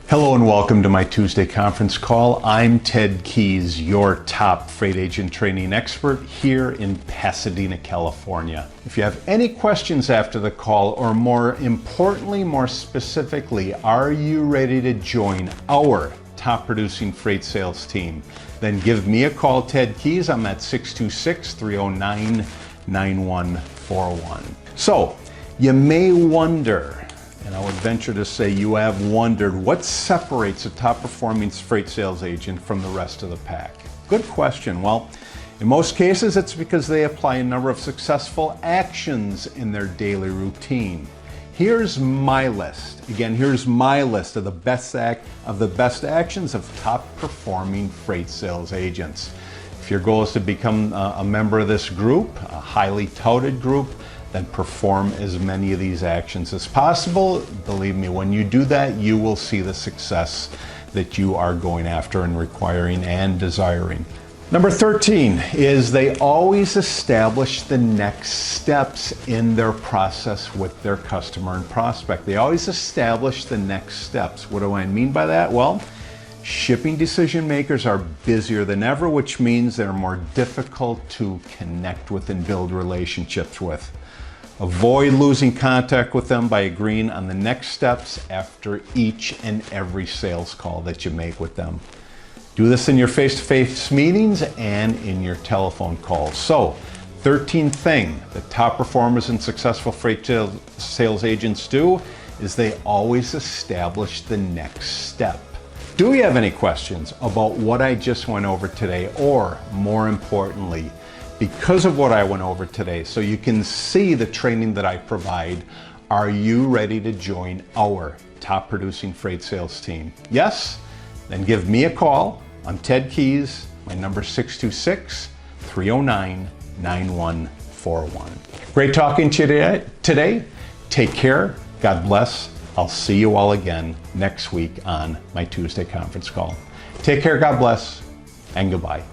Hello and welcome to my Tuesday conference call. I'm Ted Keys, your top freight agent training expert here in Pasadena, California. If you have any questions after the call, or more importantly, more specifically, are you ready to join our top producing freight sales team? Then give me a call, Ted Keys. I'm at 626-309-9141. So you may wonder, and I would venture to say you have wondered, what separates a top performing freight sales agent from the rest of the pack? Good question. Well, in most cases, it's because they apply a number of successful actions in their daily routine. Here's my list. Again, here's my list of the best actions of top performing freight sales agents. If your goal is to become a member of this group, a highly touted group, then perform as many of these actions as possible. Believe me, when you do that, you will see the success that you are going after and requiring and desiring. Number 13 is they always establish the next steps in their process with their customer and prospect. They always establish the next steps. What do I mean by that? Well, shipping decision makers are busier than ever, which means they're more difficult to connect with and build relationships with. Avoid losing contact with them by agreeing on the next steps after each and every sales call that you make with them. Do this in your face-to-face meetings and in your telephone calls. So, 13th thing that top performers and successful freight sales agents do is they always establish the next step. Do you have any questions about what I just went over today, or more importantly, because of what I went over today, so you can see the training that I provide, are you ready to join our top producing freight sales team? Yes? Then give me a call. I'm Ted Keys. My number is 626-309-9141. Great talking to you today. Take care. God bless. I'll see you all again next week on my Tuesday conference call. Take care. God bless. And goodbye.